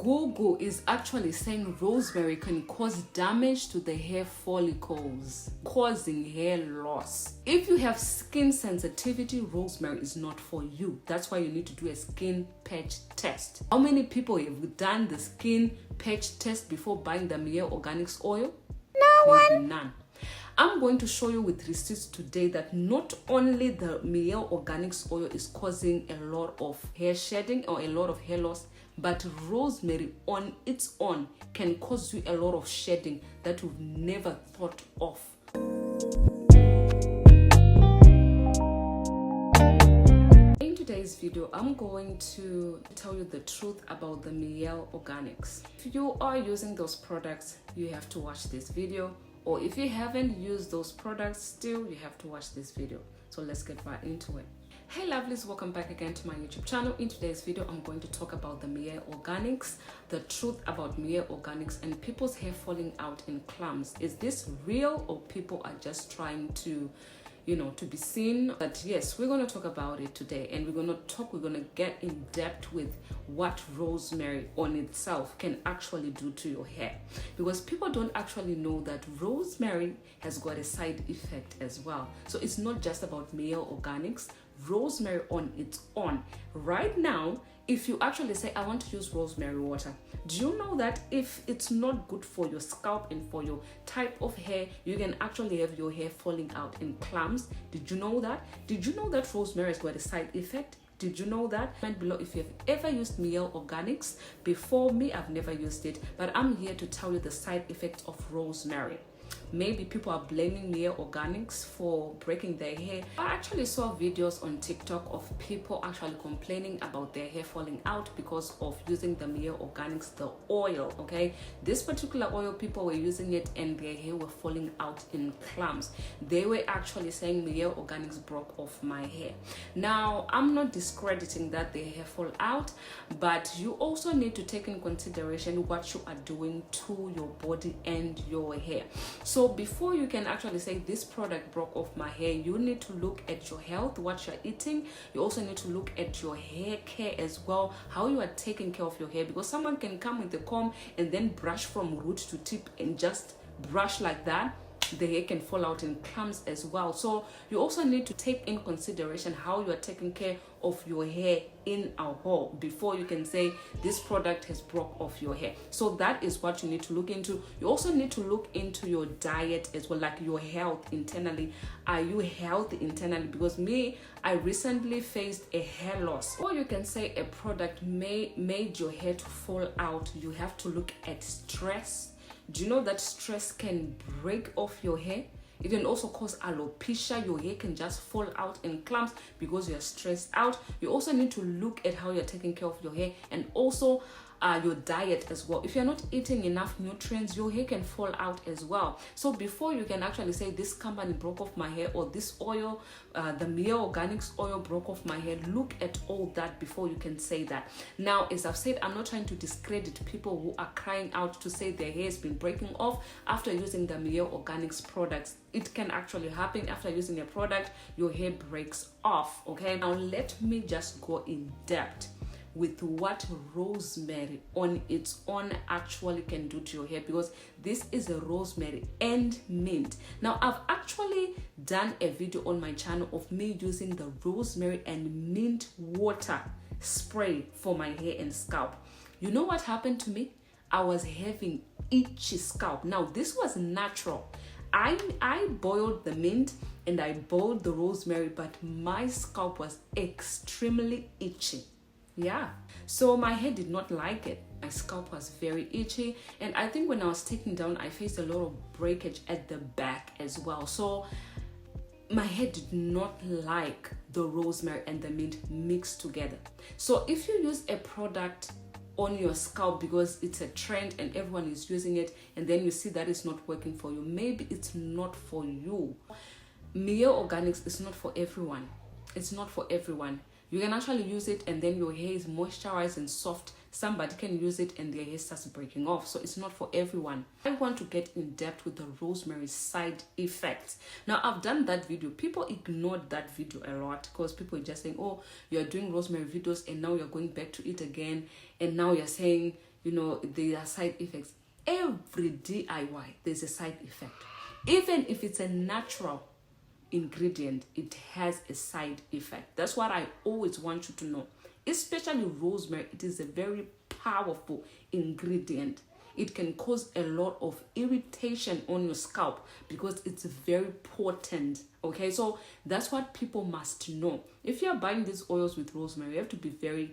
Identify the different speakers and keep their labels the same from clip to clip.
Speaker 1: Google is actually saying rosemary can cause damage to the hair follicles, causing hair loss. If you have skin sensitivity, rosemary is not for you. That's why you need to do a skin patch test. How many people have done the skin patch test before buying the Mielle Organics oil? Maybe none. I'm going to show you with receipts today that not only the Mielle Organics oil is causing a lot of hair shedding or a lot of hair loss, but rosemary on its own can cause you a lot of shedding that you've never thought of. In today's video, I'm going to tell you the truth about the Mielle Organics. If you are using those products, you have to watch this video. Or if you haven't used those products still, you have to watch this video. So let's get right into it. Hey lovelies, welcome back again to my YouTube channel. In today's video, I'm going to talk about the Mielle Organics, the truth about Mielle Organics and people's hair falling out in clumps. Is this real or people are just trying to, to be seen? But yes, we're going to talk about it today, and we're going to get in depth with what rosemary on itself can actually do to your hair, because people don't actually know that rosemary has got a side effect as well. So it's not just about Mielle Organics. Rosemary on its own, right now, if you actually say, I want to use rosemary water, do you know that if it's not good for your scalp and for your type of hair, you can actually have your hair falling out in clumps? Did you know that? Did you know that rosemary has got a side effect? Did you know that? Comment below if you've ever used Mielle Organics. Before me, I've never used it, but I'm here to tell you the side effects of rosemary. Maybe people are blaming Mielle Organics for breaking their hair. I actually saw videos on TikTok of people actually complaining about their hair falling out because of using the Mielle Organics, the oil, okay? This particular oil, people were using it and their hair were falling out in clumps. They were actually saying Mielle Organics broke off my hair. Now, I'm not discrediting that their hair fall out, but you also need to take in consideration what you are doing to your body and your hair. So before you can actually say this product broke off my hair, you need to look at your health, what you're eating. You also need to look at your hair care as well, how you are taking care of your hair, because someone can come with a comb and then brush from root to tip and just brush like that. The hair can fall out in clumps as well. So you also need to take in consideration how you are taking care of your hair in a whole before you can say this product has broke off your hair. So that is what you need to look into. You also need to look into your diet as well, like your health internally. Are you healthy internally? Because I recently faced a hair loss. Or you can say a product made your hair to fall out. You have to look at stress. Do you know that stress can break off your hair? It can also cause alopecia. Your hair can just fall out in clumps because you're stressed out. You also need to look at how you're taking care of your hair and also your diet as well. If you're not eating enough nutrients, your hair can fall out as well. So before you can actually say this company broke off my hair or this oil, the Mielle Organics oil broke off my hair, look at all that before you can say that. Now, as I've said, I'm not trying to discredit people who are crying out to say their hair has been breaking off after using the Mielle Organics products. It can actually happen after using a product, your hair breaks off, okay? Now, let me just go in depth with what rosemary on its own actually can do to your hair, because this is a rosemary and mint. Now, I've actually done a video on my channel of me using the rosemary and mint water spray for my hair and scalp. You know what happened to me? I was having itchy scalp. Now, this was natural. I boiled the mint and I boiled the rosemary, but my scalp was extremely itchy. Yeah, so my hair did not like it. My scalp was very itchy, and I think when I was taking down, I faced a lot of breakage at the back as well. So my hair did not like the rosemary and the mint mixed together. So if you use a product on your scalp because it's a trend and everyone is using it, and then you see that it's not working for you, maybe it's not for you. Mielle Organics is not for everyone. It's not for everyone. You can actually use it and then your hair is moisturized and soft. Somebody can use it and their hair starts breaking off. So it's not for everyone. I want to get in depth with the rosemary side effects. Now, I've done that video. People ignored that video a lot because people are just saying, oh, you're doing rosemary videos and now you're going back to it again. And now you're saying you know, there are side effects. Every DIY, there's a side effect. Even if it's a natural ingredient, it has a side effect. That's what I always want you to know. Especially rosemary, it is a very powerful ingredient. It can cause a lot of irritation on your scalp because it's very potent. Okay, so that's what people must know. If you're buying these oils with rosemary, you have to be very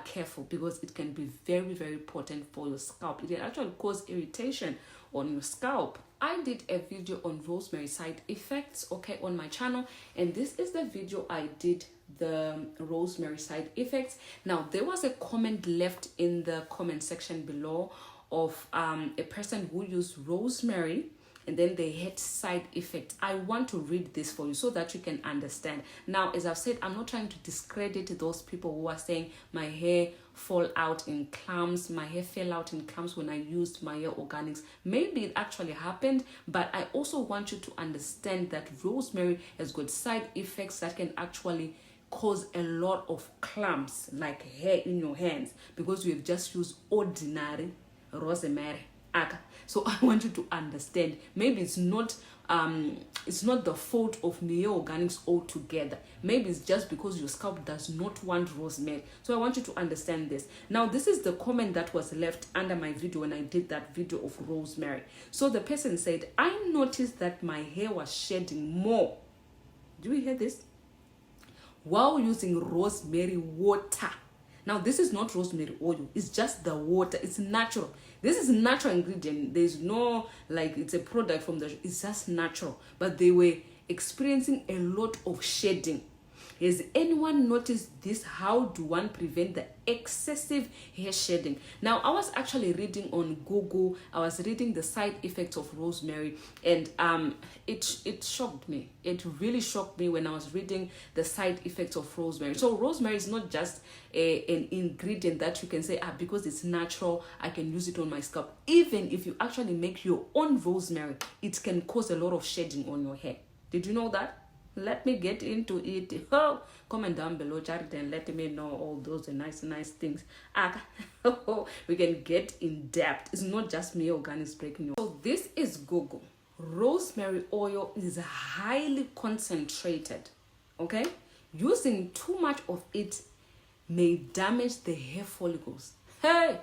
Speaker 1: careful because it can be very, very potent for your scalp. It can actually cause irritation on your scalp. I did a video on rosemary side effects, okay, on my channel, and this is the video I did the rosemary side effects. Now, there was a comment left in the comment section below of a person who used rosemary and then they had side effects. I want to read this for you so that you can understand. Now, as I've said, I'm not trying to discredit those people who are saying my hair fall out in clumps. My hair fell out in clumps when I used Mielle Organics. Maybe it actually happened, but I also want you to understand that rosemary has got side effects that can actually cause a lot of clumps, like hair in your hands, because you have just used ordinary rosemary. So I want you to understand, maybe it's not the fault of Mielle Organics altogether. Maybe it's just because your scalp does not want rosemary. So I want you to understand this. Now, this is the comment that was left under my video when I did that video of rosemary. So the person said, I noticed that my hair was shedding more. Do you hear this? While using rosemary water. Now, this is not rosemary oil. It's just the water. It's natural. This is a natural ingredient. There's no, like, it's a product from the, it's just natural. But they were experiencing a lot of shedding. Has anyone noticed this? How do one prevent the excessive hair shedding? Now, I was actually reading on Google. I was reading the side effects of rosemary, and it shocked me. It really shocked me when I was reading the side effects of rosemary. So rosemary is not just an ingredient that you can say, because it's natural, I can use it on my scalp. Even if you actually make your own rosemary, it can cause a lot of shedding on your hair. Did you know that? Let me get into it. Oh, comment down below, Jared, and let me know all those nice things. We can get in depth. It's not just Mielle Organics breaking news. So this is Google. Rosemary oil is highly concentrated. Okay, using too much of it may damage the hair follicles. Hey,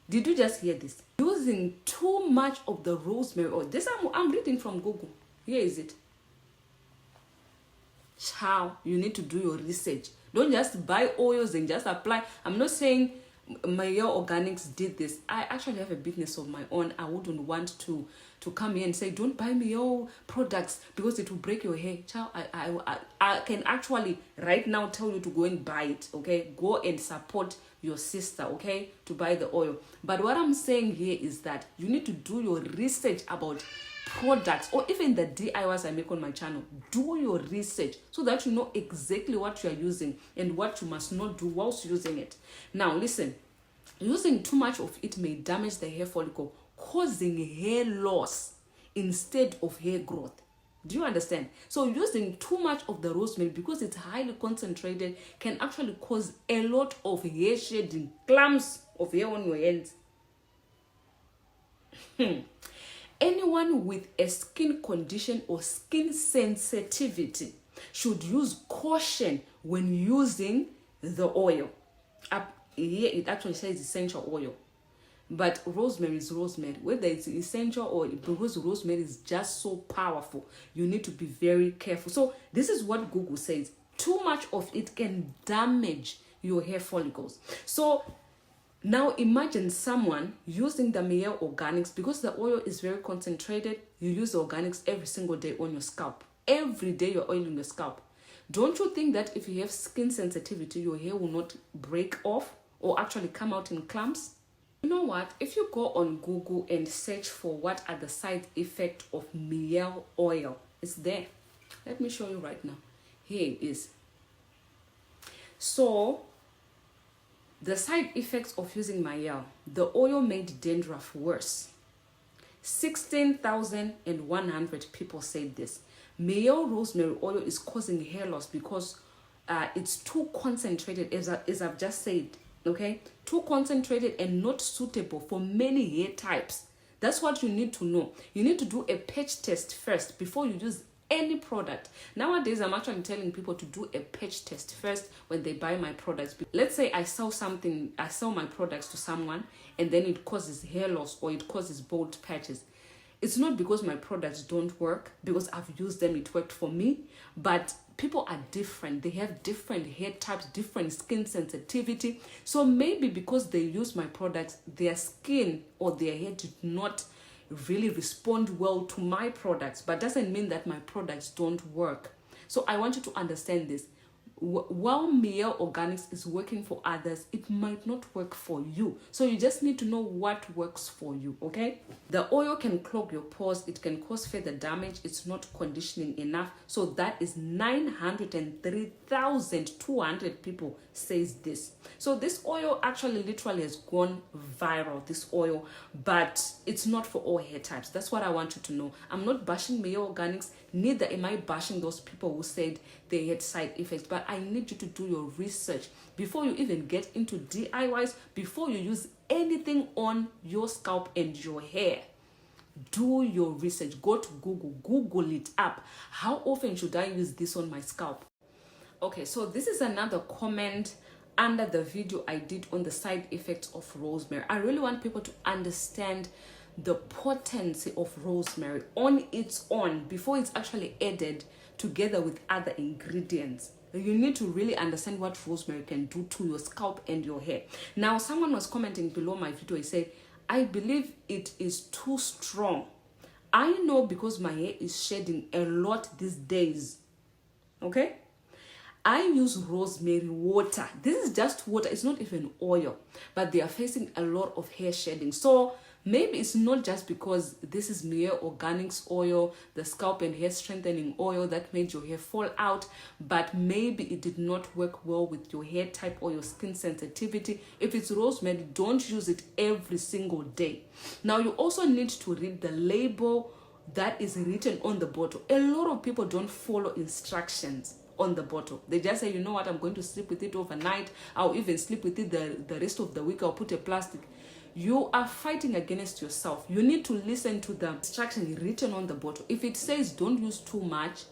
Speaker 1: did you just hear this? Using too much of the rosemary oil. This I'm reading from Google. Here is it. How you need to do your research. Don't just buy oils and just apply. I'm not saying Mielle Organics did this. I actually have a business of my own. I wouldn't want to come here and say don't buy Mielle products because it will break your hair. Child, I can actually right now tell you to go and buy it. Okay, go and support your sister, okay, to buy the oil. But what I'm saying here is that you need to do your research about products, or even the DIYs I make on my channel. Do your research so that you know exactly what you are using and what you must not do whilst using it. Now listen, using too much of it may damage the hair follicle, causing hair loss instead of hair growth. Do you understand? So using too much of the rosemary, because it's highly concentrated, can actually cause a lot of hair shedding, clumps of hair on your hands. Anyone with a skin condition or skin sensitivity should use caution when using the oil. Up here it actually says essential oil, but rosemary is rosemary. Whether it's essential or because rosemary is just so powerful, you need to be very careful. So this is what Google says. Too much of it can damage your hair follicles. So now imagine someone using the Mielle Organics, because the oil is very concentrated. You use the organics every single day on your scalp. Every day you're oiling your scalp. Don't you think that if you have skin sensitivity, your hair will not break off or actually come out in clumps? You know what? If you go on Google and search for what are the side effects of Mielle oil, it's there. Let me show you right now. Here it is. So the side effects of using Mielle: the oil made dandruff worse. 16,100 people said this. Mielle rosemary oil is causing hair loss because it's too concentrated, as I've just said. okay? Too concentrated and not suitable for many hair types. That's what you need to know. You need to do a patch test first before you use any product. Nowadays, I'm actually telling people to do a patch test first when they buy my products. Let's say I sell my products to someone and then it causes hair loss or it causes bald patches. It's not because my products don't work, because I've used them, it worked for me, but people are different. They have different hair types, different skin sensitivity. So maybe because they use my products, their skin or their hair did not really respond well to my products, but doesn't mean that my products don't work. So I want you to understand this. While Mielle Organics is working for others, it might not work for you. So you just need to know what works for you, okay? The oil can clog your pores. It can cause further damage. It's not conditioning enough. So that is 903,200 people says this. So this oil actually literally has gone viral, this oil, but it's not for all hair types. That's what I want you to know. I'm not bashing Mielle Organics, neither am I bashing those people who said they had side effects, but I need you to do your research before you even get into DIYs, before you use anything on your scalp and your hair. Do your research. Go to Google it up. How often should I use this on my scalp? Okay, so this is another comment under the video I did on the side effects of rosemary. I really want people to understand the potency of rosemary on its own before it's actually added together with other ingredients. You need to really understand what rosemary can do to your scalp and your hair. Now, someone was commenting below my video. He said, I believe it is too strong. I know because my hair is shedding a lot these days. Okay? I use rosemary water. This is just water. It's not even oil. But they are facing a lot of hair shedding. So maybe it's not just because this is Mielle Organics oil, the scalp and hair strengthening oil that made your hair fall out, but maybe it did not work well with your hair type or your skin sensitivity. If it's rosemary, don't use it every single day. Now, you also need to read the label that is written on the bottle. A lot of people don't follow instructions on the bottle. They just say, you know what, I'm going to sleep with it overnight. I'll even sleep with it the rest of the week. I'll put a plastic. You are fighting against yourself. You need to listen to the instruction written on the bottle. If it says don't use too much,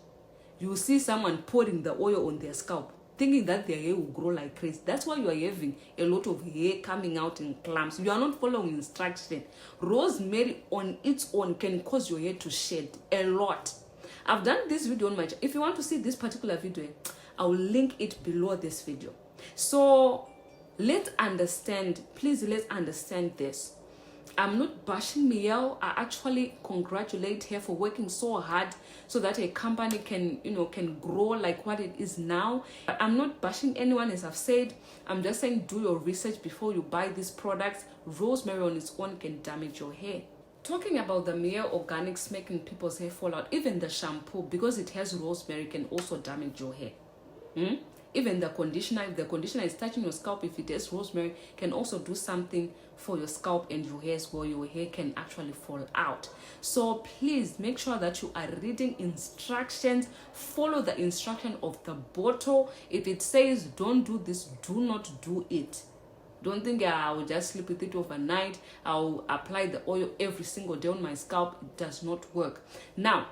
Speaker 1: you see someone pouring the oil on their scalp, thinking that their hair will grow like crazy. That's why you are having a lot of hair coming out in clumps. You are not following instruction. Rosemary on its own can cause your hair to shed a lot. I've done this video on my channel. If you want to see this particular video, I will link it below this video. So let's understand, please, let's understand this. I'm not bashing Mielle. I actually congratulate her for working so hard so that a company can, can grow like what it is now. I'm not bashing anyone, as I've said. I'm just saying do your research before you buy these products. Rosemary on its own can damage your hair. Talking about the Mielle Organics making people's hair fall out, even the shampoo, because it has rosemary, can also damage your hair. Even the conditioner, if the conditioner is touching your scalp, if it has rosemary, can also do something for your scalp and your hair as well. Your hair can actually fall out. So please make sure that you are reading instructions. Follow the instruction of the bottle. If it says don't do this, do not do it. Don't think I will just sleep with it overnight. I'll apply the oil every single day on my scalp. It does not work. Now,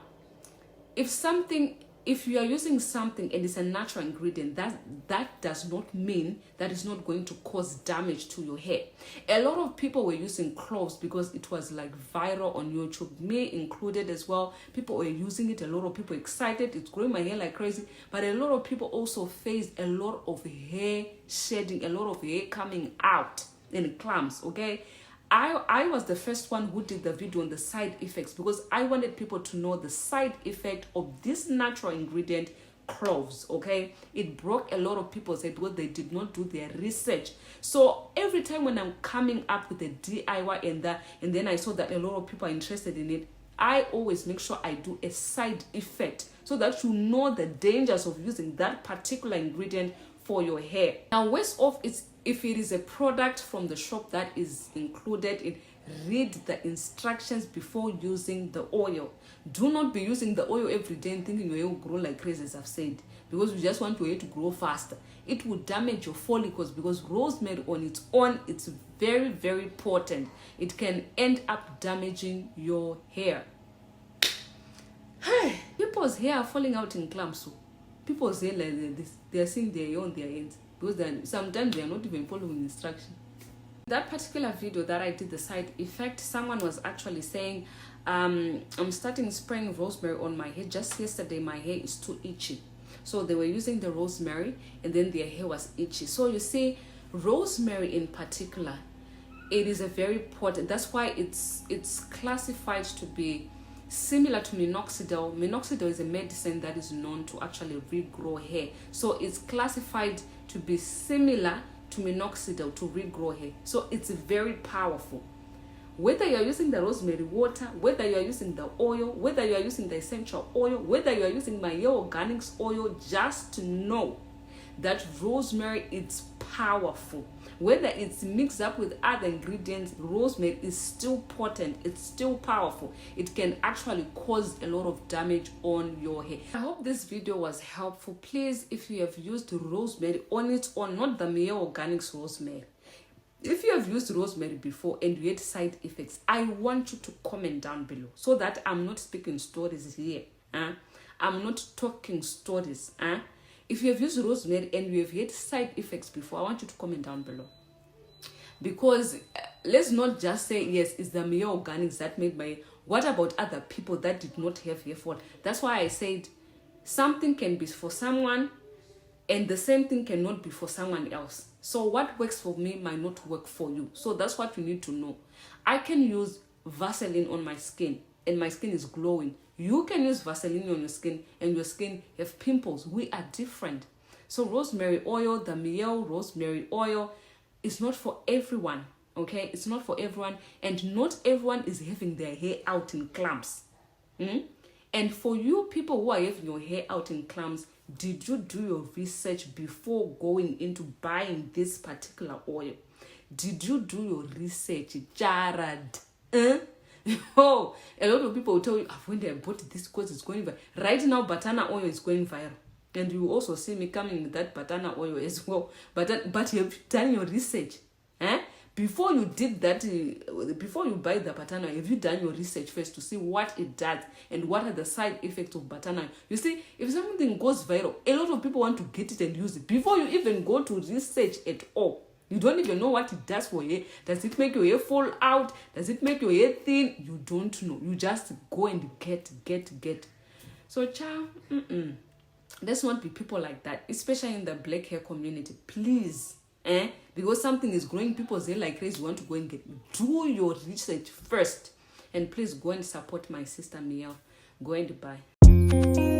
Speaker 1: if you are using something and it's a natural ingredient, that does not mean that it's not going to cause damage to your hair. A lot of people were using cloves because it was like viral on YouTube, me included as well. People were using it, a lot of people excited, it's growing my hair like crazy. But a lot of people also faced a lot of hair shedding, a lot of hair coming out in clumps, okay? I was the first one who did the video on the side effects because I wanted people to know the side effect of this natural ingredient, cloves, okay? It broke a lot of people's head because they did not do their research. So every time when I'm coming up with a DIY and then I saw that a lot of people are interested in it, I always make sure I do a side effect so that you know the dangers of using that particular ingredient for your hair. Now, worse off is if it is a product from the shop that is included in, read the instructions before using the oil. Do not be using the oil every day and thinking your hair will grow like crazy, as I've said. because you just want your hair to grow faster. It will damage your follicles, because rosemary on its own, it's very, very potent. It can end up damaging your hair. People's hair are falling out in clumps. So people's hair like this, they are seeing their hair on their ends, because sometimes they are not even following instruction. That particular video that I did, the side effect, someone was actually saying, I'm starting spraying rosemary on my hair. Just yesterday my hair is too itchy. So they were using the rosemary and then their hair was itchy. So you see, rosemary in particular, it is a very potent, that's why it's classified to be similar to minoxidil. Minoxidil is a medicine that is known to actually regrow hair. So it's classified to be similar to minoxidil to regrow hair. So it's very powerful. Whether you are using the rosemary water, whether you are using the oil, whether you are using the essential oil, whether you are using Mielle Organics oil, just to know that rosemary is powerful. Whether it's mixed up with other ingredients, rosemary is still potent, it's still powerful. It can actually cause a lot of damage on your hair. I hope this video was helpful. Please, if you have used rosemary on its own, not the Mielle Organics rosemary, if you have used rosemary before and you had side effects, I want you to comment down below, so that I'm not speaking stories here. I'm not talking stories. If you have used rosemary and you have had side effects before, I want you to comment down below. Because let's not just say, yes, it's the Mielle Organics that made my... What about other people that did not have hair fall? That's why I said something can be for someone and the same thing cannot be for someone else. So what works for me might not work for you. So that's what you need to know. I can use Vaseline on my skin and my skin is glowing. You can use Vaseline on your skin and your skin have pimples. We are different. So rosemary oil, the Mielle rosemary oil, is not for everyone. Okay, it's not for everyone, and not everyone is having their hair out in clumps. And for you people who are having your hair out in clumps, did you do your research before going into buying this particular oil? Did you do your research, Jared? Oh, a lot of people will tell you, when I bought this because it's going viral. Right now, banana oil is going viral. And you also see me coming with that banana oil as well. But you have done your research. Before you did that, before you buy the banana, have you done your research first to see what it does and what are the side effects of banana? You see, if something goes viral, a lot of people want to get it and use it. Before you even go to research at all, you don't even know what it does for hair. Does it make your hair fall out? Does it make your hair thin? You don't know. You just go and get. So, child, let's not be people like that, especially in the black hair community. Please. Because something is growing people's hair like crazy, you want to go and do your research first. And please go and support my sister Mielle. Go and buy.